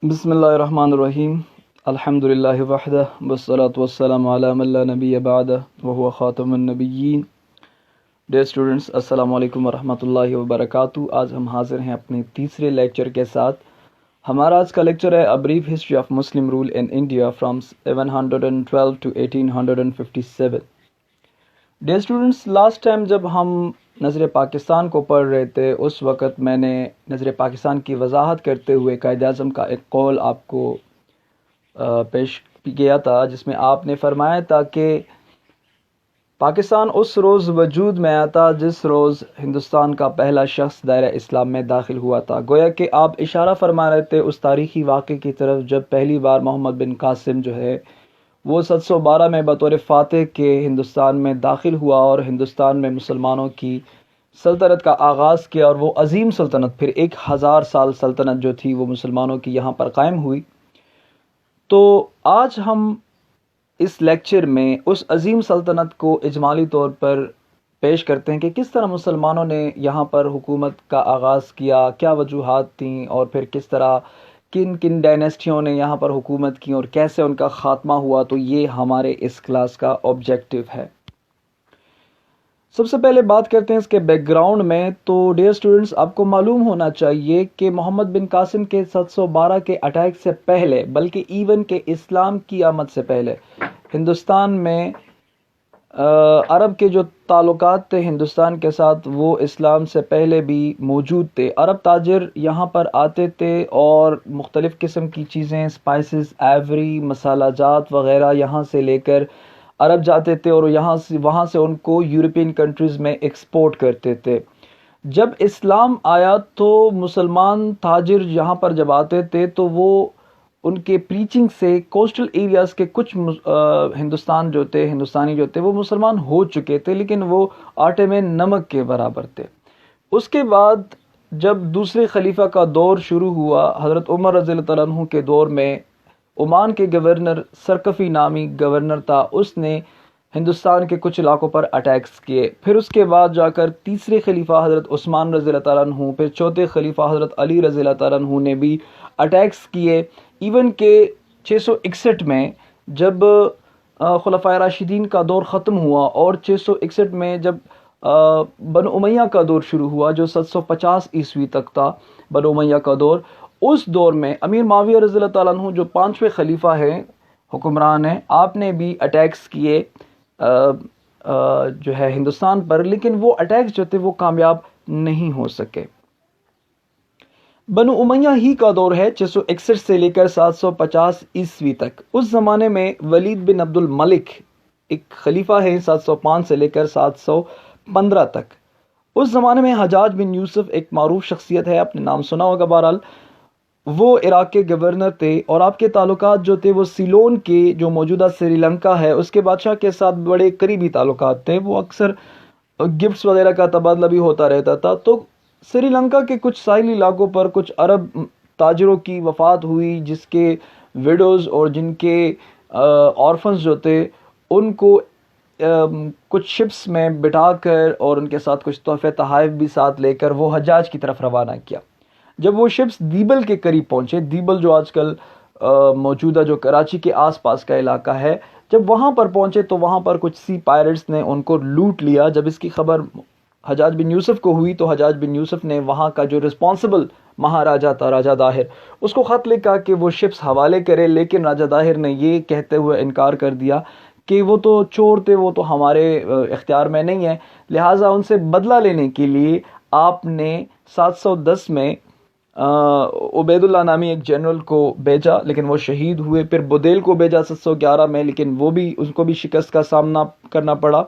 بسم اللہ الرحمن الرحیم الحمد للہ وحدہ والصلاة والسلام علی من لا نبی بعدہ وہو خاتم النبیین۔ ڈیئر اسٹوڈنٹس، السلام علیکم ورحمۃ اللہ وبرکاتہ۔ آج ہم حاضر ہیں اپنے تیسرے لیکچر کے ساتھ۔ ہمارا آج کا لیکچر ہے A Brief History of Muslim Rule in India from 712 to 1857۔ Dear students, last time جب ہم نظر پاکستان کو پڑھ رہے تھے اس وقت میں نے نظر پاکستان کی وضاحت کرتے ہوئے قائد اعظم کا ایک قول آپ کو پیش کیا تھا، جس میں آپ نے فرمایا تھا کہ پاکستان اس روز وجود میں آیا تھا جس روز ہندوستان کا پہلا شخص دائرہ اسلام میں داخل ہوا تھا۔ گویا کہ آپ اشارہ فرما رہے تھے اس تاریخی واقعے کی طرف جب پہلی بار محمد بن قاسم جو ہے وہ 712 میں بطور فاتح کے ہندوستان میں داخل ہوا اور ہندوستان میں مسلمانوں کی سلطنت کا آغاز کیا، اور وہ عظیم سلطنت پھر 1000 سال سلطنت جو تھی وہ مسلمانوں کی یہاں پر قائم ہوئی۔ تو آج ہم اس لیکچر میں اس عظیم سلطنت کو اجمالی طور پر پیش کرتے ہیں کہ کس طرح مسلمانوں نے یہاں پر حکومت کا آغاز کیا، کیا وجوہات تھیں، اور پھر کس طرح کن کن ڈائنیسٹیوں نے یہاں پر حکومت کی اور کیسے ان کا خاتمہ ہوا۔ تو یہ ہمارے اس کلاس کا آبجیکٹو ہے۔ سب سے پہلے بات کرتے ہیں اس کے بیک گراؤنڈ میں۔ تو ڈیئر اسٹوڈنٹس، آپ کو معلوم ہونا چاہیے کہ محمد بن قاسم کے 712 کے اٹیک سے پہلے، بلکہ ایون کہ اسلام کی آمد سے پہلے، ہندوستان میں عرب کے جو تعلقات تھے ہندوستان کے ساتھ وہ اسلام سے پہلے بھی موجود تھے۔ عرب تاجر یہاں پر آتے تھے اور مختلف قسم کی چیزیں، اسپائسز، ایوری، مسالہ جات وغیرہ یہاں سے لے کر عرب جاتے تھے اور وہاں سے ان کو یورپین کنٹریز میں ایکسپورٹ کرتے تھے۔ جب اسلام آیا تو مسلمان تاجر یہاں پر جب آتے تھے تو وہ ان کے پریچنگ سے کوسٹل ایریاز کے کچھ ہندوستانی جو تھے وہ مسلمان ہو چکے تھے، لیکن وہ آٹے میں نمک کے برابر تھے۔ اس کے بعد جب دوسرے خلیفہ کا دور شروع ہوا، حضرت عمر رضی اللہ تعالیٰ عنہ کے دور میں، عمان کے گورنر سرکفی نامی گورنر تھا، اس نے ہندوستان کے کچھ علاقوں پر اٹیکس کیے۔ پھر اس کے بعد جا کر تیسرے خلیفہ حضرت عثمان رضی اللہ تعالیٰ عنہ، پھر چوتھے خلیفہ حضرت علی رضی اللہ تعالیٰ عنہ نے بھی اٹیکس کیے۔ ایون کہ 661 میں جب خلفائے راشدین کا دور ختم ہوا اور 661 میں جب بنو امیہ کا دور شروع ہوا جو 750 عیسوی تک تھا، بنو امیہ کا دور، اس دور میں امیر معاویہ رضی اللہ تعالیٰ عنہ جو 5ویں خلیفہ ہیں، حکمران ہیں، آپ نے بھی اٹیکس کیے جو ہے ہندوستان پر، لیکن وہ اٹیکس جو تھے وہ کامیاب نہیں ہو سکے۔ بنو امیہ ہی کا دور ہے 661 سے لے کر 750 عیسوی تک۔ اس زمانے میں ولید بن عبد الملک ایک خلیفہ ہے 705 سے لے کر 715 تک۔ اس زمانے میں حجاج بن یوسف ایک معروف شخصیت ہے، آپ نے نام سنا ہوگا بہرحال، وہ عراق کے گورنر تھے اور آپ کے تعلقات جو تھے وہ سیلون کے جو موجودہ سری لنکا ہے اس کے بادشاہ کے ساتھ بڑے قریبی تعلقات تھے۔ وہ اکثر گفٹس وغیرہ کا تبادلہ بھی ہوتا رہتا تھا۔ تو سری لنکا کے کچھ ساحلی علاقوں پر کچھ عرب تاجروں کی وفات ہوئی، جس کے ویڈوز اور جن کے آرفنز جو تھے ان کو کچھ شپس میں بٹھا کر اور ان کے ساتھ کچھ تحفے تحائف بھی ساتھ لے کر وہ حجاج کی طرف روانہ کیا۔ جب وہ شپس دیبل کے قریب پہنچے، دیبل جو آج کل موجودہ جو کراچی کے آس پاس کا علاقہ ہے، جب وہاں پر پہنچے تو وہاں پر کچھ سی پائرٹس نے ان کو لوٹ لیا۔ جب اس کی خبر حجاج بن یوسف کو ہوئی تو حجاج بن یوسف نے وہاں کا جو رسپانسبل مہاراجا تھا، راجہ داہر، اس کو خط لکھا کہ وہ شپس حوالے کرے، لیکن راجہ داہر نے یہ کہتے ہوئے انکار کر دیا کہ وہ تو چور تھے، وہ تو ہمارے اختیار میں نہیں ہے، لہٰذا ان سے بدلہ لینے کے لیے آپ نے 710 میں عبید اللہ نامی ایک جنرل کو بھیجا، لیکن وہ شہید ہوئے۔ پھر بدیل کو بھیجا 711 میں، لیکن اس کو بھی شکست کا سامنا کرنا پڑا۔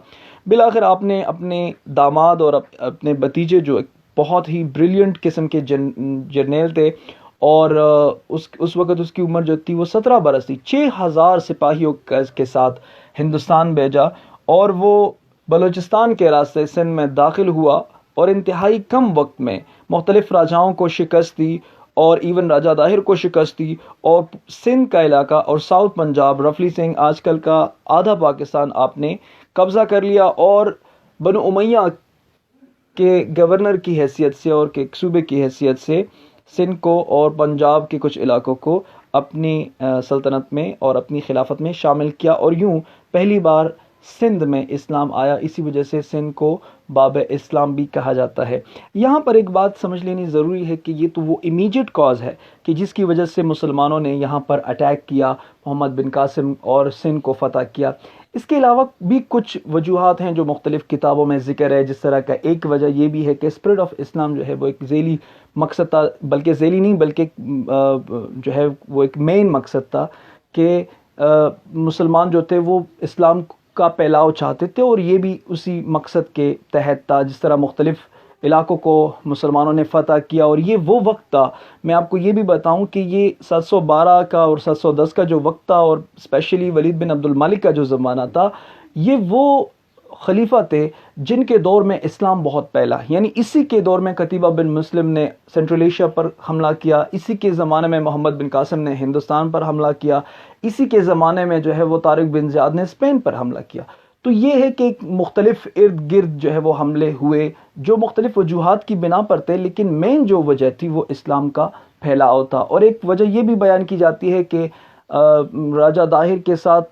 بالآخر آپ نے اپنے داماد اور اپنے بھتیجے جو بہت ہی بریلینٹ قسم کے جرنیل تھے، اور اس وقت اس کی عمر جو تھی وہ 17 برس تھی، 6000 سپاہیوں کے ساتھ ہندوستان بھیجا، اور وہ بلوچستان کے راستے سندھ میں داخل ہوا اور انتہائی کم وقت میں مختلف راجاؤں کو شکست دی اور ایون راجہ داہر کو شکست دی، اور سندھ کا علاقہ اور ساؤتھ پنجاب، رفلی سنگھ، آج کل کا آدھا پاکستان آپ نے قبضہ کر لیا، اور بنو امیہ کے گورنر کی حیثیت سے اور کے صوبے کی حیثیت سے سندھ کو اور پنجاب کے کچھ علاقوں کو اپنی سلطنت میں اور اپنی خلافت میں شامل کیا، اور یوں پہلی بار سندھ میں اسلام آیا. اسی وجہ سے سندھ کو باب اسلام بھی کہا جاتا ہے. یہاں پر ایک بات سمجھ لینی ضروری ہے کہ یہ تو وہ امیجیٹ کاز ہے کہ جس کی وجہ سے مسلمانوں نے یہاں پر اٹیک کیا، محمد بن قاسم، اور سندھ کو فتح کیا. اس کے علاوہ بھی کچھ وجوہات ہیں جو مختلف کتابوں میں ذکر ہے، جس طرح کا ایک وجہ یہ بھی ہے کہ اسپرٹ آف اسلام جو ہے وہ ایک ذیلی مقصد تھا، بلکہ ذیلی نہیں بلکہ جو ہے وہ ایک مین مقصد تھا کہ مسلمان جو تھے وہ اسلام کا پھیلاؤ چاہتے تھے، اور یہ بھی اسی مقصد کے تحت تھا. جس طرح مختلف علاقوں کو مسلمانوں نے فتح کیا، اور یہ وہ وقت تھا، میں آپ کو یہ بھی بتاؤں کہ یہ 712 کا اور 710 کا جو وقت تھا، اور اسپیشلی ولید بن عبد الملک کا جو زمانہ تھا، یہ وہ خلیفہ تھے جن کے دور میں اسلام بہت پھیلا. یعنی اسی کے دور میں قتیبہ بن مسلم نے سینٹرل ایشیا پر حملہ کیا، اسی کے زمانے میں محمد بن قاسم نے ہندوستان پر حملہ کیا، اسی کے زمانے میں جو ہے وہ طارق بن زیاد نے اسپین پر حملہ کیا. تو یہ ہے کہ مختلف ارد گرد جو ہے وہ حملے ہوئے جو مختلف وجوہات کی بنا پر تھے، لیکن مین جو وجہ تھی وہ اسلام کا پھیلاؤ تھا. اور ایک وجہ یہ بھی بیان کی جاتی ہے کہ راجہ داہر کے ساتھ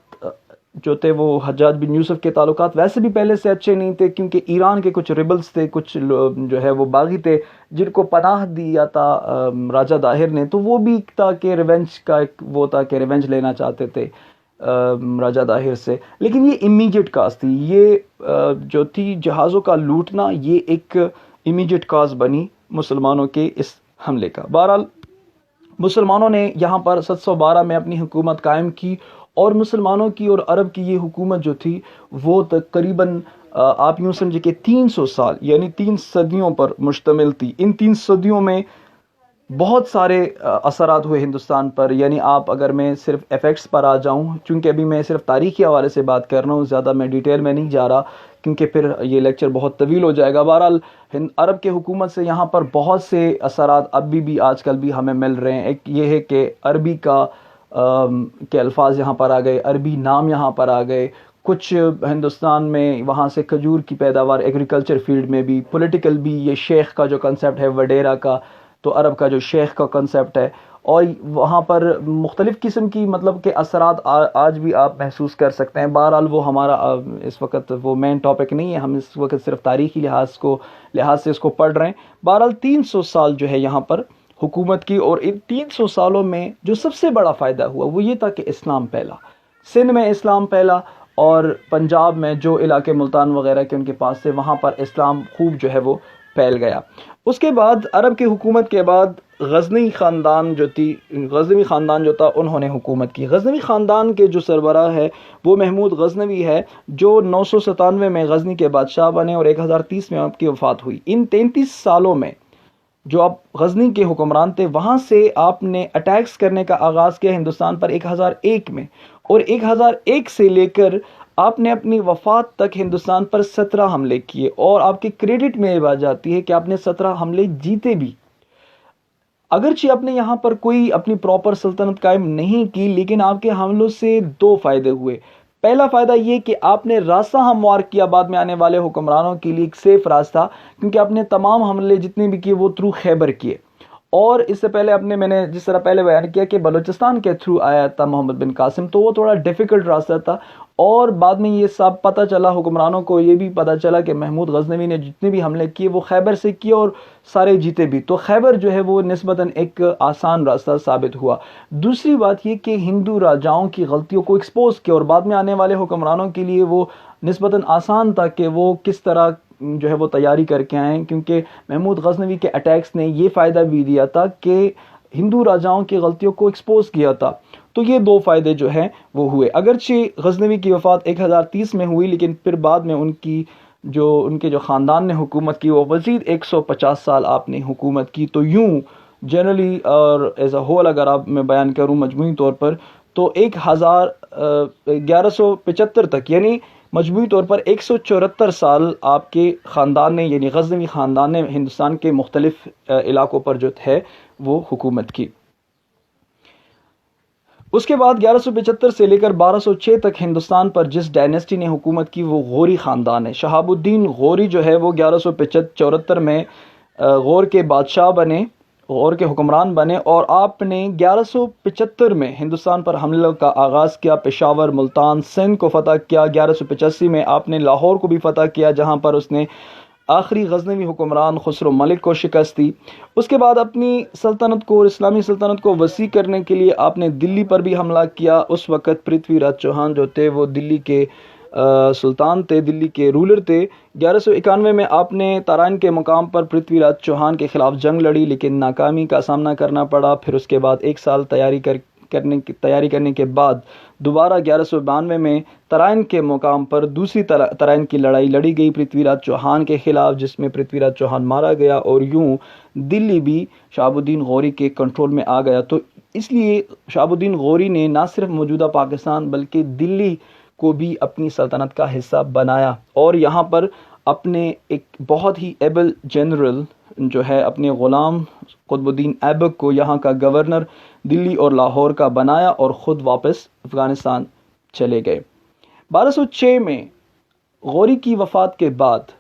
جو تھے وہ حجاج بن یوسف کے تعلقات ویسے بھی پہلے سے اچھے نہیں تھے، کیونکہ ایران کے کچھ ریبلز تھے، کچھ جو ہے وہ باغی تھے جن کو پناہ دیا تھا راجہ داہر نے. تو وہ بھی تھا کہ ریونج کا ایک وہ تھا کہ ریونج لینا چاہتے تھے راجہ داہر سے. لیکن یہ امیجیٹ کاز تھی، یہ جو تھی جہازوں کا لوٹنا، یہ ایک امیجیٹ کاز بنی مسلمانوں کے اس حملے کا. بہرحال مسلمانوں نے یہاں پر 712 میں اپنی حکومت قائم کی، اور مسلمانوں کی اور عرب کی یہ حکومت جو تھی وہ تقریباً آپ یوں سمجھے کہ 300 سال یعنی 3 صدیوں پر مشتمل تھی. ان 3 صدیوں میں بہت سارے اثرات ہوئے ہندوستان پر. یعنی آپ اگر میں صرف ایفیکٹس پر آ جاؤں، چونکہ ابھی میں صرف تاریخی حوالے سے بات کر رہا ہوں، زیادہ میں ڈیٹیل میں نہیں جا رہا کیونکہ پھر یہ لیکچر بہت طویل ہو جائے گا. بہرحال عرب کے حکومت سے یہاں پر بہت سے اثرات ابھی بھی آج کل بھی ہمیں مل رہے ہیں. ایک یہ ہے کہ عربی کے الفاظ یہاں پر آ گئے، عربی نام یہاں پر آ گئے. کچھ ہندوستان میں وہاں سے کھجور کی پیداوار ایگریکلچر فیلڈ میں بھی، پولیٹیکل بھی، یہ شیخ کا جو کنسیپٹ ہے وڈیرا کا، تو عرب کا جو شیخ کا کنسیپٹ ہے، اور وہاں پر مختلف قسم کی مطلب کہ اثرات آج بھی آپ محسوس کر سکتے ہیں. بہرحال وہ ہمارا اس وقت وہ مین ٹاپک نہیں ہے، ہم اس وقت صرف تاریخی لحاظ سے اس کو پڑھ رہے ہیں. بہرحال 300 سال جو ہے یہاں پر حکومت کی، اور ان 300 سالوں میں جو سب سے بڑا فائدہ ہوا وہ یہ تھا کہ اسلام پھیلا. سندھ میں اسلام پھیلا، اور پنجاب میں جو علاقے ملتان وغیرہ کے ان کے پاس تھے وہاں پر اسلام خوب جو ہے وہ پھیل گیا. اس کے بعد عرب کی حکومت کے بعد غزنوی خاندان جو تھا انہوں نے حکومت کی. غزنوی خاندان کے جو سربراہ ہے وہ محمود غزنوی ہے، جو 997 میں غزنی کے بادشاہ بنے اور 1030 میں آپ کی وفات ہوئی. ان 33 سالوں میں جو آپ غزنی کے حکمران تھے، وہاں سے آپ نے اٹیکس کرنے کا آغاز کیا ہندوستان پر 1001 میں، اور 1001 سے لے کر آپ نے اپنی وفات تک ہندوستان پر 17 حملے کیے. اور آپ کے کریڈٹ میں یہ بات جاتی ہے کہ آپ نے 17 حملے جیتے بھی. اگرچہ آپ نے یہاں پر کوئی اپنی پراپر سلطنت قائم نہیں کی، لیکن آپ کے حملوں سے 2 فائدے ہوئے. پہلا فائدہ یہ کہ آپ نے راستہ ہموار کیا بعد میں آنے والے حکمرانوں کے لیے، ایک سیف راستہ، کیونکہ آپ نے تمام حملے جتنے بھی کیے وہ تھرو خیبر کیے. اور اس سے پہلے میں نے جس طرح پہلے بیان کیا کہ بلوچستان کے تھرو آیا تھا محمد بن قاسم، تو وہ تھوڑا ڈیفیکلٹ راستہ تھا. اور بعد میں یہ سب پتہ چلا، حکمرانوں کو یہ بھی پتہ چلا کہ محمود غزنوی نے جتنے بھی حملے کیے وہ خیبر سے کیے اور سارے جیتے بھی. تو خیبر جو ہے وہ نسبتاً ایک آسان راستہ ثابت ہوا. دوسری بات یہ کہ ہندو راجاؤں کی غلطیوں کو ایکسپوز کیا، اور بعد میں آنے والے حکمرانوں کے لیے وہ نسبتاً آسان تھا کہ وہ کس طرح جو ہے وہ تیاری کر کے آئیں، کیونکہ محمود غزنوی کے اٹیکس نے یہ فائدہ بھی دیا تھا کہ ہندو راجاؤں کی غلطیوں کو ایکسپوز کیا تھا. تو یہ 2 فائدے جو ہیں وہ ہوئے. اگرچہ غزنوی کی وفات 1030 میں ہوئی، لیکن پھر بعد میں ان کے جو خاندان نے حکومت کی وہ مزید 150 سال آپ نے حکومت کی. تو یوں جنرلی اور ایز اے ہول اگر آپ میں بیان کروں مجموعی طور پر، تو 1175 تک، یعنی مجموعی طور پر 174 سال آپ کے خاندان نے، یعنی غزنوی خاندان نے ہندوستان کے مختلف علاقوں پر جو ہے وہ حکومت کی. اس کے بعد 1175 سے لے کر 1206 تک ہندوستان پر جس ڈائنیسٹی نے حکومت کی وہ غوری خاندان ہے. شہاب الدین غوری جو ہے وہ 1174 میں غور کے بادشاہ بنے، غور کے حکمران بنے اور آپ نے 1175 میں ہندوستان پر حملے کا آغاز کیا. پشاور، ملتان، سندھ کو فتح کیا. 1185 میں آپ نے لاہور کو بھی فتح کیا جہاں پر اس نے آخری غزنوی حکمران خسرو ملک کو شکست دی. اس کے بعد اپنی سلطنت کو اور اسلامی سلطنت کو وسیع کرنے کے لیے آپ نے دلی پر بھی حملہ کیا. اس وقت پرتھوی راج چوہان جو تھے وہ دلی کے سلطان تھے، دلی کے رولر تھے. 1191 میں آپ نے تارائن کے مقام پر پرتھوی راج چوہان کے خلاف جنگ لڑی لیکن ناکامی کا سامنا کرنا پڑا. پھر اس کے بعد ایک سال تیاری کرنے کے بعد دوبارہ 1192 میں ترائن کے مقام پر دوسری ترائن کی لڑائی لڑی گئی پرتھوی راج چوہان کے خلاف، جس میں پرتھوی راج چوہان مارا گیا اور یوں دلی بھی شہاب الدین غوری کے کنٹرول میں آ گیا. تو اس لیے شہاب الدین غوری نے نہ صرف موجودہ پاکستان بلکہ دلی کو بھی اپنی سلطنت کا حصہ بنایا اور یہاں پر اپنے ایک بہت ہی ایبل جنرل جو ہے اپنے غلام قطب الدین ایبک کو یہاں کا گورنر دلی اور لاہور کا بنایا اور خود واپس افغانستان چلے گئے. 1206 میں غوری کی وفات کے بعد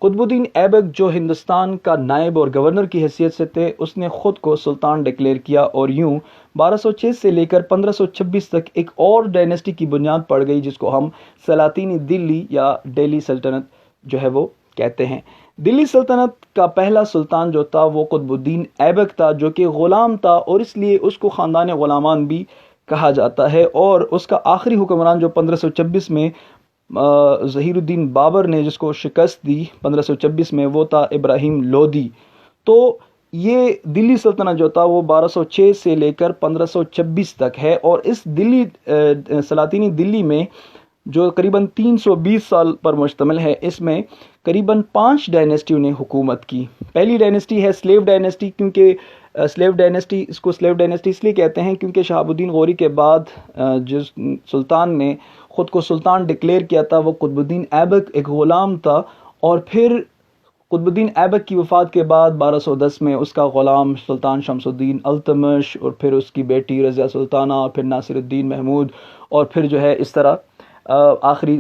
قطب الدین ایبک جو ہندوستان کا نائب اور گورنر کی حیثیت سے تھے اس نے خود کو سلطان ڈکلیئر کیا اور یوں 1206 سے لے کر 1526 تک ایک اور ڈائنیسٹی کی بنیاد پڑ گئی جس کو ہم سلاطینی دلی یا دہلی سلطنت جو ہے وہ کہتے ہیں. دلی سلطنت کا پہلا سلطان جو تھا وہ قطب الدین ایبک تھا جو کہ غلام تھا اور اس لیے اس کو خاندان غلامان بھی کہا جاتا ہے. اور اس کا آخری حکمران جو 1526 میں ظہیر الدین بابر نے جس کو شکست دی 1526 میں وہ تھا ابراہیم لودھی. تو یہ دلی سلطنت جو تھا وہ 1206 سے لے کر 1526 تک ہے اور اس دلی سلاطینی دلی میں جو قریباً 320 سال پر مشتمل ہے اس میں قریباً 5 ڈائنیسٹیوں نے حکومت کی. پہلی ڈائنیسٹی ہے سلیو ڈائنیسٹی، کیونکہ سلیو ڈائنیسٹی اس کو سلیو ڈائنیسٹی اس لیے کہتے ہیں کیونکہ شہاب الدین غوری کے بعد جس سلطان نے خود کو سلطان ڈکلیئر کیا تھا وہ قطب الدین ایبک ایک غلام تھا اور پھر قطب الدین ایبک کی وفات کے بعد 1210 میں اس کا غلام سلطان شمس الدین التمش اور پھر اس کی بیٹی رضیہ سلطانہ، پھر ناصر الدین محمود اور پھر جو ہے اس طرح آخری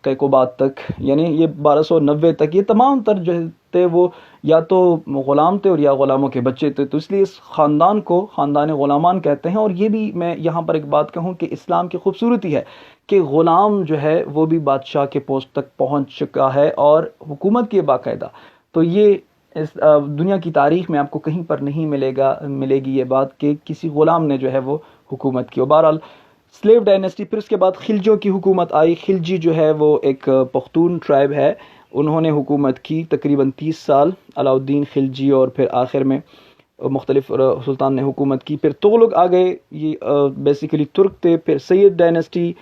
کیقوباد تک، یعنی یہ 1290 تک یہ تمام تر جو تھے وہ یا تو غلام تھے اور یا غلاموں کے بچے تھے. تو اس لیے اس خاندان کو خاندان غلامان کہتے ہیں. اور یہ بھی میں یہاں پر ایک بات کہوں کہ اسلام کی خوبصورتی ہے کہ غلام جو ہے وہ بھی بادشاہ کے پوسٹ تک پہنچ چکا ہے اور حکومت کی باقاعدہ. تو یہ اس دنیا کی تاریخ میں آپ کو کہیں پر نہیں ملے گی یہ بات کہ کسی غلام نے جو ہے وہ حکومت کی. بہرحال سلیو ڈائنیسٹی، پھر اس کے بعد خلجیوں کی حکومت آئی. خلجی جو ہے وہ ایک پختون ٹرائب ہے، انہوں نے حکومت کی تقریباً 30 سال. علاؤالدین خلجی اور پھر آخر میں مختلف سلطان نے حکومت کی. پھر تغلق آ گئے، یہ بیسیکلی ترک تھے. پھر سید ڈائنیسٹی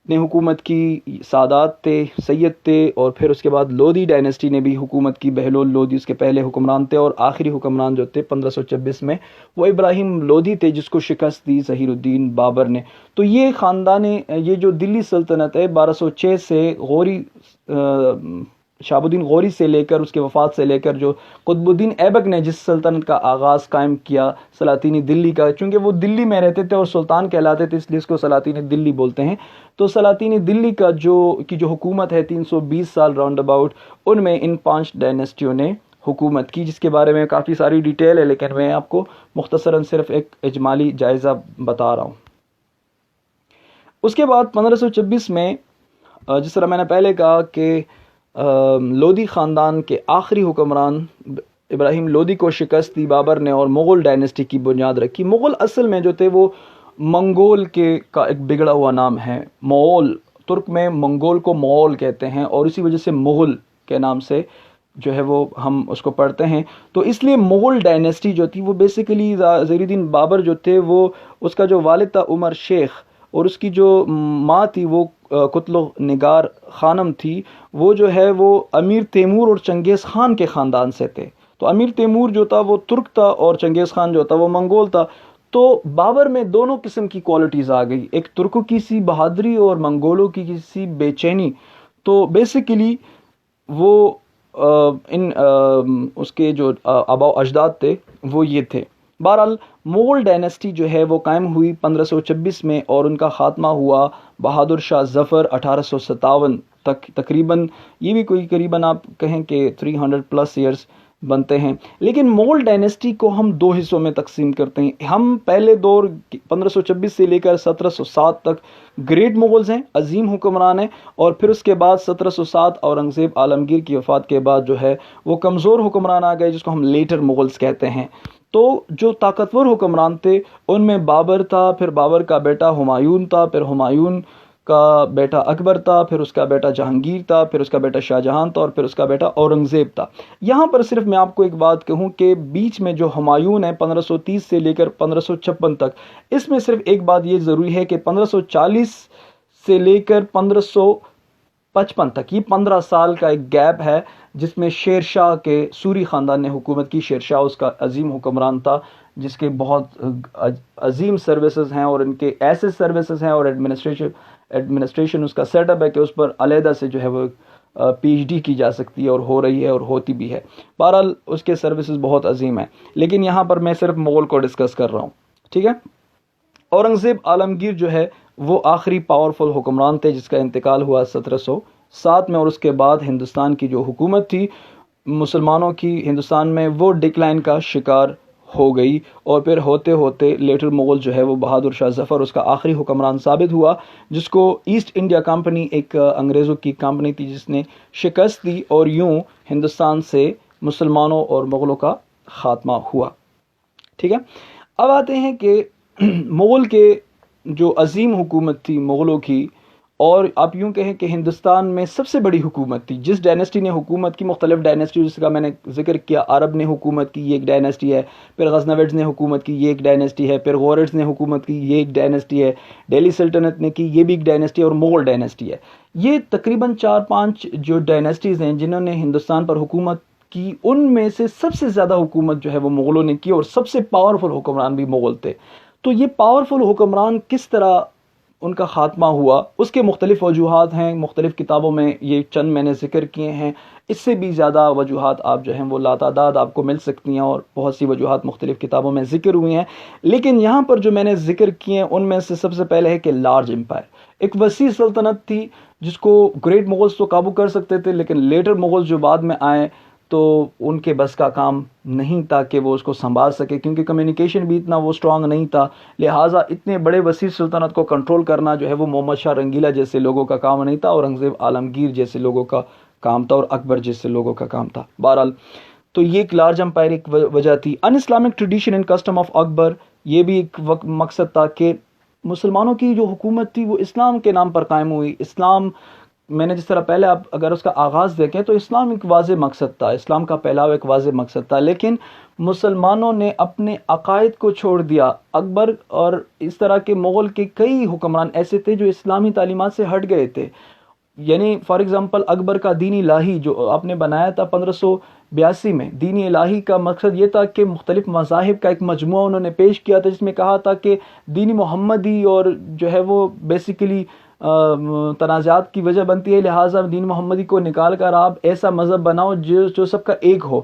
نے حکومت کی، سادات تھے، سید تھے. اور پھر اس کے بعد لودھی ڈائنیسٹی نے بھی حکومت کی، بہلول لودھی اس کے پہلے حکمران تھے. اور آخری حکمران جو تھے 1526 میں وہ ابراہیم لودھی تھے جس کو شکست دی ظہیر الدین بابر نے. تو یہ خاندان یہ جو دلی سلطنت ہے 1206 سے غوری شہاب الدین غوری سے لے کر اس کے وفات سے لے کر جو قطب الدین ایبک نے جس سلطنت کا آغاز قائم کیا سلاطینی دلی کا، چونکہ وہ دلی میں رہتے تھے اور سلطان کہلاتے تھے اس لیے اس کو سلاطینی دلی بولتے ہیں. تو سلاطینی دلی کا جو حکومت ہے 320 سال راؤنڈ اباؤٹ، ان میں ان 5 ڈائنیسٹیوں نے حکومت کی جس کے بارے میں کافی ساری ڈیٹیل ہے لیکن میں آپ کو مختصراً صرف ایک اجمالی جائزہ بتا رہا ہوں. اس کے بعد 1526 میں جس طرح میں نے پہلے کہا کہ لودھی خاندان کے آخری حکمران ابراہیم لودھی کو شکست دی بابر نے اور مغل ڈائنیسٹی کی بنیاد رکھی. مغل اصل میں جو تھے وہ منگول کا ایک بگڑا ہوا نام ہے. مغول ترک میں منگول کو مغول کہتے ہیں اور اسی وجہ سے مغل کے نام سے جو ہے وہ ہم اس کو پڑھتے ہیں. تو اس لیے مغل ڈائنیسٹی جو تھی وہ بیسیکلی ظہیر الدین بابر جو تھے وہ اس کا جو والد تھا عمر شیخ اور اس کی جو ماں تھی وہ قتل نگار خانم تھی، وہ جو ہے وہ امیر تیمور اور چنگیز خان کے خاندان سے تھے. تو امیر تیمور جو تھا وہ ترک تھا اور چنگیز خان جو تھا وہ منگول تھا. تو بابر میں دونوں قسم کی کوالٹیز آ گئی، ایک ترکوں کی سی بہادری اور منگولوں کی سی بے چینی. تو بیسیکلی وہ اس کے جو آباء و اجداد تھے وہ یہ تھے. بہرحال مغل ڈائنیسٹی جو ہے وہ قائم ہوئی 1526 میں اور ان کا خاتمہ ہوا بہادر شاہ ظفر 1857 تک. تقریباً یہ بھی کوئی قریباً آپ کہیں کہ 300 پلس ایئرز بنتے ہیں. لیکن مغل ڈائنیسٹی کو ہم دو حصوں میں تقسیم کرتے ہیں. ہم پہلے دور 1526 سے لے کر 1707 تک گریٹ مغلز ہیں، عظیم حکمران ہیں، اور پھر اس کے بعد 1707 اورنگزیب عالمگیر کی وفات کے بعد جو ہے وہ کمزور حکمران آ گئے جس کو ہم لیٹر مغلز کہتے ہیں. تو جو طاقتور حکمران تھے ان میں بابر تھا، پھر بابر کا بیٹا ہمایون تھا، پھر ہمایون کا بیٹا اکبر تھا، پھر اس کا بیٹا جہانگیر تھا، پھر اس کا بیٹا شاہ جہاں تھا، اور پھر اس کا بیٹا اورنگزیب تھا. یہاں پر صرف میں آپ کو ایک بات کہوں کہ بیچ میں جو ہمایون ہے 1530 سے لے کر 1556 تک، اس میں صرف ایک بات یہ ضروری ہے کہ 1540 سے لے کر 1555 تک یہ 15 سال کا ایک گیپ ہے جس میں شیر شاہ کے سوری خاندان نے حکومت کی. شیر شاہ اس کا عظیم حکمران تھا جس کے بہت عظیم سروسز ہیں اور ان کے ایسے سروسز ہیں اور ایڈمنسٹریشن اس کا سیٹ اپ ہے کہ اس پر علیحدہ سے جو ہے وہ پی ایچ ڈی کی جا سکتی ہے اور ہو رہی ہے اور ہوتی بھی ہے. بہرحال اس کے سروسز بہت عظیم ہیں، لیکن یہاں پر میں صرف مغل کو ڈسکس کر رہا ہوں. ٹھیک ہے. اورنگزیب عالمگیر جو ہے وہ آخری پاورفل حکمران تھے جس کا انتقال ہوا 1707 میں، اور اس کے بعد ہندوستان کی جو حکومت تھی مسلمانوں کی ہندوستان میں وہ ڈکلائن کا شکار ہو گئی، اور پھر ہوتے ہوتے لیٹر مغل جو ہے وہ بہادر شاہ ظفر اس کا آخری حکمران ثابت ہوا، جس کو ایسٹ انڈیا کمپنی ایک انگریزوں کی کمپنی تھی جس نے شکست دی، اور یوں ہندوستان سے مسلمانوں اور مغلوں کا خاتمہ ہوا. ٹھیک ہے. اب آتے ہیں کہ مغل کے جو عظیم حکومت تھی مغلوں کی، اور آپ یوں کہیں کہ ہندوستان میں سب سے بڑی حکومت تھی. جس ڈائنیسٹی نے حکومت کی، مختلف ڈائنیسٹی جس کا میں نے ذکر کیا، عرب نے حکومت کی یہ ایک ڈائنیسٹی ہے، پھر غزنویڈز نے حکومت کی یہ ایک ڈائنیسٹی ہے، پھر غورڈز نے حکومت کی یہ ایک ڈائنیسٹی ہے، دہلی سلطنت نے کی یہ بھی ایک ڈائنیسٹی ہے، اور مغل ڈائنیسٹی ہے. یہ تقریباً 4-5 جو ڈائنیسٹیز ہیں جنہوں نے ہندوستان پر حکومت کی، ان میں سے سب سے زیادہ حکومت جو ہے وہ مغلوں نے کی، اور سب سے پاورفل حکمران بھی مغل تھے. تو یہ پاورفل حکمران کس طرح ان کا خاتمہ ہوا، اس کے مختلف وجوہات ہیں. مختلف کتابوں میں یہ چند میں نے ذکر کیے ہیں، اس سے بھی زیادہ وجوہات آپ جو ہیں وہ لاتعداد آپ کو مل سکتی ہیں، اور بہت سی وجوہات مختلف کتابوں میں ذکر ہوئی ہیں. لیکن یہاں پر جو میں نے ذکر کیے ہیں ان میں سے سب سے پہلے ہے کہ لارج امپائر، ایک وسیع سلطنت تھی جس کو گریٹ مغلز تو قابو کر سکتے تھے، لیکن لیٹر مغلز جو بعد میں آئے تو ان کے بس کا کام نہیں تھا کہ وہ اس کو سنبھال سکے، کیونکہ کمیونیکیشن بھی اتنا وہ اسٹرانگ نہیں تھا. لہٰذا اتنے بڑے وسیع سلطنت کو کنٹرول کرنا جو ہے وہ محمد شاہ رنگیلا جیسے لوگوں کا کام نہیں تھا، اورنگزیب عالمگیر جیسے لوگوں کا کام تھا، اور اکبر جیسے لوگوں کا کام تھا. بہرحال تو یہ ایک لارج امپائر ایک وجہ تھی. In Islamic tradition and custom of Akbar, یہ بھی ایک مقصد تھا کہ مسلمانوں کی جو حکومت تھی وہ اسلام کے نام پر قائم ہوئی. اسلام، میں نے جس طرح پہلے آپ اگر اس کا آغاز دیکھیں تو اسلام ایک واضح مقصد تھا، اسلام کا پھیلاؤ ایک واضح مقصد تھا، لیکن مسلمانوں نے اپنے عقائد کو چھوڑ دیا. اکبر اور اس طرح کے مغل کے کئی حکمران ایسے تھے جو اسلامی تعلیمات سے ہٹ گئے تھے. یعنی فار ایگزامپل اکبر کا دین الہی جو آپ نے بنایا تھا 1582 میں، دین الہی کا مقصد یہ تھا کہ مختلف مذاہب کا ایک مجموعہ انہوں نے پیش کیا تھا، جس میں کہا تھا کہ دین محمدی اور جو ہے وہ بیسیکلی تنازعات کی وجہ بنتی ہے، لہٰذا دین محمدی کو نکال کر آپ ایسا مذہب بناؤ جو سب کا ایک ہو.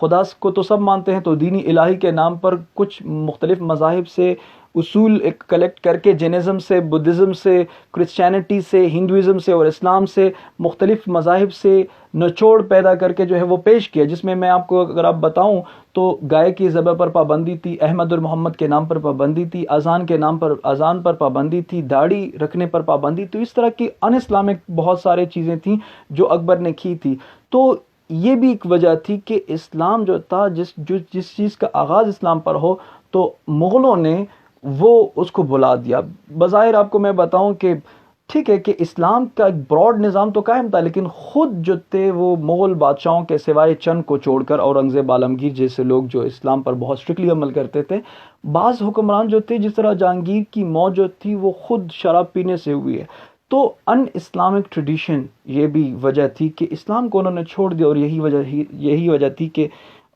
خدا کو تو سب مانتے ہیں، تو دینی الہی کے نام پر کچھ مختلف مذاہب سے اصول کلیکٹ کر کے، جینزم سے، بدھزم سے، کرسچینٹی سے، ہندوازم سے اور اسلام سے، مختلف مذاہب سے نچوڑ پیدا کر کے جو ہے وہ پیش کیا، جس میں آپ کو اگر آپ بتاؤں تو گائے کی ذبح پر پابندی تھی، احمد اور محمد کے نام پر پابندی تھی، اذان کے نام پر اذان پر پابندی تھی، داڑھی رکھنے پر پابندی. تو اس طرح کی ان اسلامک بہت سارے چیزیں تھیں جو اکبر نے کی تھی. تو یہ بھی ایک وجہ تھی کہ اسلام جو تھا، جس چیز کا آغاز اسلام پر ہو، تو مغلوں نے وہ اس کو بلا دیا. بظاہر آپ کو میں بتاؤں کہ ٹھیک ہے کہ اسلام کا ایک براڈ نظام تو قائم تھا، لیکن خود جو تھے وہ مغل بادشاہوں کے سوائے چند کو چھوڑ کر، اورنگزیب عالمگیر جیسے لوگ جو اسلام پر بہت اسٹرکٹلی عمل کرتے تھے، بعض حکمران جو تھے جس طرح جہانگیر کی موت جو تھی وہ خود شراب پینے سے ہوئی ہے. تو ان اسلامک ٹریڈیشن یہ بھی وجہ تھی کہ اسلام کو انہوں نے چھوڑ دیا، اور یہی وجہ تھی کہ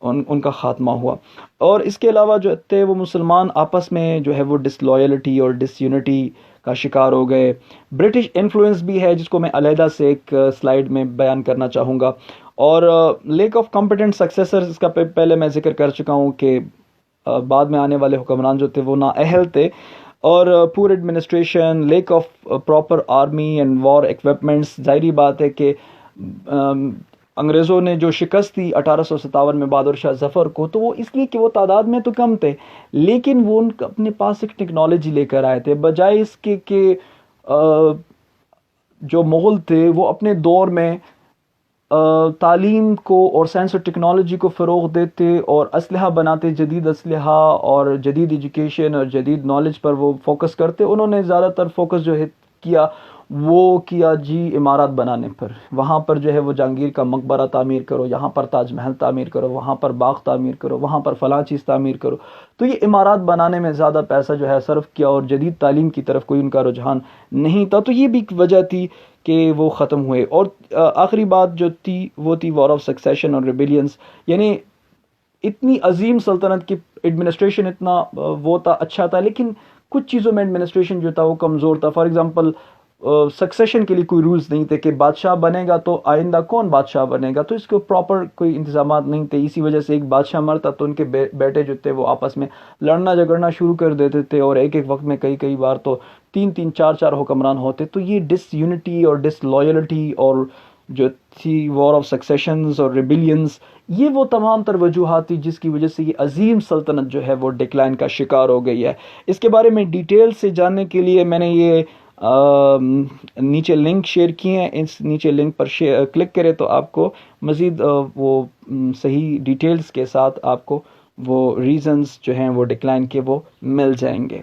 ان کا خاتمہ ہوا. اور اس کے علاوہ جو تھے وہ مسلمان آپس میں جو ہے وہ ڈس لائلٹی اور ڈس یونٹی کا شکار ہو گئے. برٹش انفلوئنس بھی ہے جس کو میں علیحدہ سے ایک سلائیڈ میں بیان کرنا چاہوں گا. اور لیک آف کمپیٹنٹ سکسیسرز، اس کا پہلے میں ذکر کر چکا ہوں کہ بعد میں آنے والے حکمران جو تھے وہ نااہل تھے، اور poor administration, lack of proper army and war equipments. ظاہری بات ہے کہ انگریزوں نے جو شکست دی 1857 میں بہادر شاہ ظفر کو، تو وہ اس لیے کہ وہ تعداد میں تو کم تھے، لیکن وہ اپنے پاس ایک ٹیکنالوجی لے کر آئے تھے، بجائے اس کے کہ جو مغل تھے وہ اپنے دور میں تعلیم کو اور سائنس اور ٹیکنالوجی کو فروغ دیتے اور اسلحہ بناتے، جدید اسلحہ اور جدید ایجوکیشن اور جدید نالج پر وہ فوکس کرتے. انہوں نے زیادہ تر فوکس جو ہے کیا وہ کیا جی عمارات بنانے پر. وہاں پر جو ہے وہ جہانگیر کا مقبرہ تعمیر کرو، یہاں پر تاج محل تعمیر کرو، وہاں پر باغ تعمیر کرو، وہاں پر فلاں چیز تعمیر کرو. تو یہ عمارات بنانے میں زیادہ پیسہ جو ہے صرف کیا اور جدید تعلیم کی طرف کوئی ان کا رجحان نہیں تھا. تو یہ بھی ایک وجہ تھی کہ وہ ختم ہوئے. اور آخری بات جو تھی وہ تھی وار آف سکسیشن اور ریبیلینس. یعنی اتنی عظیم سلطنت کی ایڈمنسٹریشن اتنا وہ تھا، اچھا تھا، لیکن کچھ چیزوں میں ایڈمنسٹریشن جو تھا وہ کمزور تھا. فار ایگزامپل سکسیشن کے لیے کوئی رولز نہیں تھے کہ بادشاہ بنے گا تو آئندہ کون بادشاہ بنے گا، تو اس کو پراپر کوئی انتظامات نہیں تھے. اسی وجہ سے ایک بادشاہ مرتا تو ان کے بیٹے جو تھے وہ آپس میں لڑنا جھگڑنا شروع کر دیتے تھے، اور ایک وقت میں کئی بار تو 3 4 حکمران ہوتے. تو یہ ڈس یونٹی اور ڈس لائلٹی اور جو تھی وار آف سکسیشنز اور ریبیلینز، یہ وہ تمام تر وجوہات تھی جس کی وجہ سے یہ عظیم سلطنت جو ہے وہ ڈکلائن کا شکار ہو گئی ہے. اس کے بارے میں ڈیٹیل سے جاننے کے لیے میں نے یہ نیچے لنک شیئر کیے ہیں. اس نیچے لنک پر کلک کرے تو آپ کو مزید وہ صحیح ڈیٹیلز کے ساتھ آپ کو وہ ریزنز جو ہیں وہ ڈکلائن کے وہ مل جائیں گے.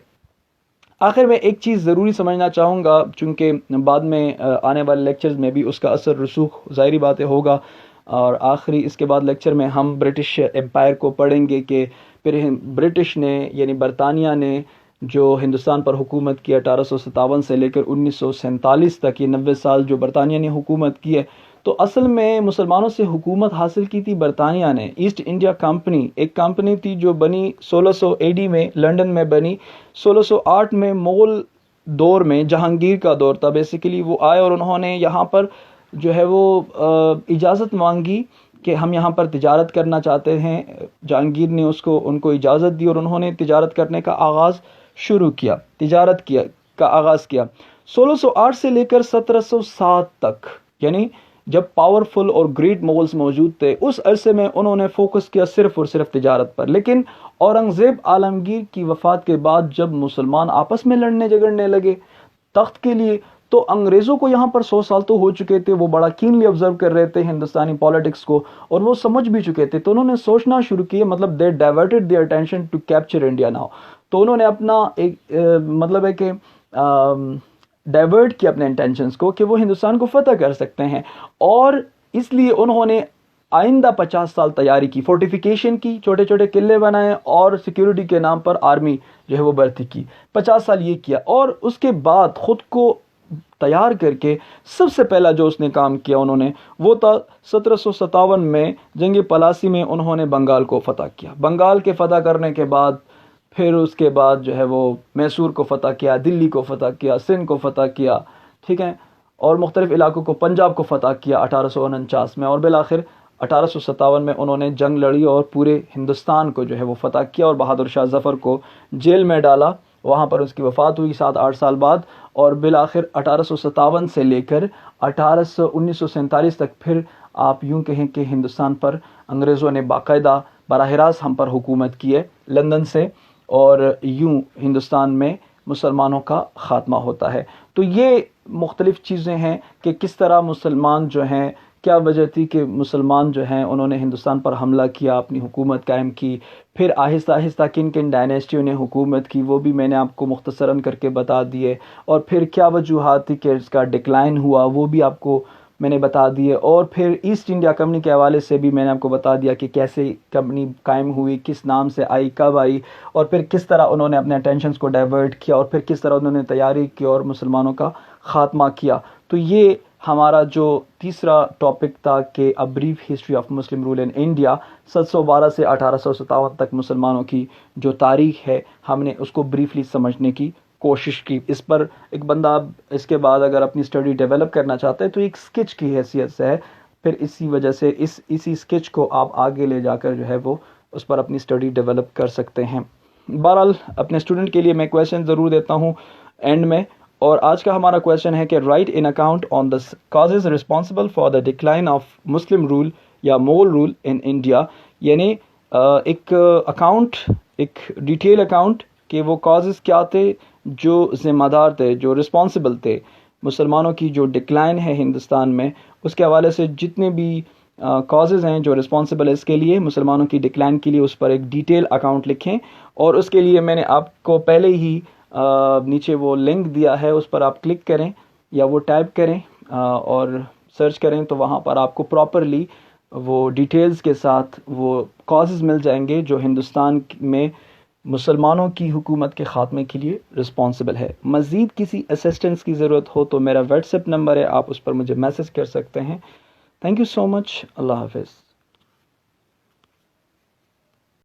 آخر میں ایک چیز ضروری سمجھنا چاہوں گا، چونکہ بعد میں آنے والے لیکچرز میں بھی اس کا اثر رسوخ ظاہری باتیں ہوگا، اور آخری اس کے بعد لیکچر میں ہم برٹش امپائر کو پڑھیں گے کہ پھر برٹش نے یعنی برطانیہ نے جو ہندوستان پر حکومت کی 1857 سے لے کر 1947 تک، یہ 90 سال جو برطانیہ نے حکومت کی ہے، تو اصل میں مسلمانوں سے حکومت حاصل کی تھی برطانیہ نے. ایسٹ انڈیا کمپنی ایک کمپنی تھی جو بنی 1600 AD میں لنڈن میں بنی. 1608 میں مغل دور میں جہانگیر کا دور تھا بیسیکلی، وہ آئے اور انہوں نے یہاں پر جو ہے وہ اجازت مانگی کہ ہم یہاں پر تجارت کرنا چاہتے ہیں. جہانگیر نے ان کو اجازت دی اور انہوں نے تجارت کرنے کا آغاز شروع کیا، تجارت کا آغاز کیا. 1608 سے لے کر 1707 تک، یعنی جب پاورفل اور گریٹ مغلز موجود تھے، اس عرصے میں انہوں نے فوکس کیا صرف اور صرف تجارت پر. لیکن اورنگزیب عالمگیر کی وفات کے بعد جب مسلمان آپس میں لڑنے جھگڑنے لگے تخت کے لیے، تو انگریزوں کو یہاں پر 100 سال تو ہو چکے تھے، وہ بڑا کینلی آبزرو کر رہے تھے ہندوستانی پالیٹکس کو، اور وہ سمجھ بھی چکے تھے. تو انہوں نے سوچنا شروع کیا، مطلب they diverted their attention to capture India now. تو انہوں نے اپنا ایک مطلب ہے کہ ڈائیورٹ کیا اپنے انٹینشنز کو کہ وہ ہندوستان کو فتح کر سکتے ہیں، اور اس لیے انہوں نے آئندہ 50 سال تیاری کی، فورٹیفیکیشن کی، چھوٹے چھوٹے قلعے بنائے اور سیکیورٹی کے نام پر آرمی جو ہے وہ بھرتی کی. 50 سال یہ کیا، اور اس کے بعد خود کو تیار کر کے سب سے پہلا جو اس نے کام کیا انہوں نے وہ تھا 1757 میں جنگ پلاسی میں انہوں نے بنگال کو فتح کیا. بنگال کے فتح کرنے کے بعد پھر اس کے بعد جو ہے وہ میسور کو فتح کیا، دلی کو فتح کیا، سندھ کو فتح کیا، ٹھیک ہے، اور مختلف علاقوں کو، پنجاب کو فتح کیا 1849 میں، اور بالآخر 1857 میں انہوں نے جنگ لڑی اور پورے ہندوستان کو جو ہے وہ فتح کیا اور بہادر شاہ ظفر کو جیل میں ڈالا. وہاں پر اس کی وفات ہوئی 7-8 سال بعد، اور بالآخر 1857 سے لے کر 1947 تک پھر آپ یوں کہیں کہ ہندوستان پر انگریزوں نے باقاعدہ براہ راست ہم پر حکومت کی ہے لندن سے، اور یوں ہندوستان میں مسلمانوں کا خاتمہ ہوتا ہے. تو یہ مختلف چیزیں ہیں کہ کس طرح مسلمان جو ہیں، کیا وجہ تھی کہ مسلمان جو ہیں انہوں نے ہندوستان پر حملہ کیا، اپنی حکومت قائم کی، پھر آہستہ آہستہ کن کن ڈائنیسٹیوں نے حکومت کی وہ بھی میں نے آپ کو مختصراً کر کے بتا دیے، اور پھر کیا وجوہات تھی کہ اس کا ڈکلائن ہوا وہ بھی آپ کو میں نے بتا دیے، اور پھر ایسٹ انڈیا کمپنی کے حوالے سے بھی میں نے آپ کو بتا دیا کہ کیسے کمپنی قائم ہوئی، کس نام سے آئی، کب آئی، اور پھر کس طرح انہوں نے اپنے اٹینشنز کو ڈائیورٹ کیا، اور پھر کس طرح انہوں نے تیاری کی اور مسلمانوں کا خاتمہ کیا. تو یہ ہمارا جو تیسرا ٹاپک تھا کہ a brief history of Muslim rule in India, 712 سے 1857 تک مسلمانوں کی جو تاریخ ہے ہم نے اس کو بریفلی سمجھنے کی کوشش کی. اس پر ایک بندہ اس کے بعد اگر اپنی اسٹڈی ڈیولپ کرنا چاہتا ہے تو ایک اسکیچ کی حیثیت سے ہے، پھر اسی وجہ سے اسی اسکیچ کو آپ آگے لے جا کر جو ہے وہ اس پر اپنی اسٹڈی ڈیولپ کر سکتے ہیں. بہرحال اپنے اسٹوڈنٹ کے لیے میں کویشچن ضرور دیتا ہوں اینڈ میں، اور آج کا ہمارا کویشچن ہے کہ write an account on the causes responsible for the decline of Muslim rule یا مغل رول ان انڈیا. یعنی ایک اکاؤنٹ، ایک ڈیٹیل اکاؤنٹ کہ وہ کازز کیا تھے جو ذمہ دار تھے، جو رسپانسبل تھے مسلمانوں کی جو ڈکلائن ہے ہندوستان میں، اس کے حوالے سے جتنے بھی کازز ہیں جو رسپانسبل ہے اس کے لیے، مسلمانوں کی ڈکلائن کے لیے، اس پر ایک ڈیٹیل اکاؤنٹ لکھیں. اور اس کے لیے میں نے آپ کو پہلے ہی نیچے وہ لنک دیا ہے، اس پر آپ کلک کریں یا وہ ٹائپ کریں اور سرچ کریں تو وہاں پر آپ کو پراپرلی وہ ڈیٹیلز کے ساتھ وہ کازز مل جائیں گے جو ہندوستان میں مسلمانوں کی حکومت کے خاتمے کے لیے رسپانسبل ہے. مزید کسی اسسٹنس کی ضرورت ہو تو میرا واٹس ایپ نمبر ہے، آپ اس پر مجھے میسج کر سکتے ہیں. تھینک یو سو مچ. اللہ حافظ.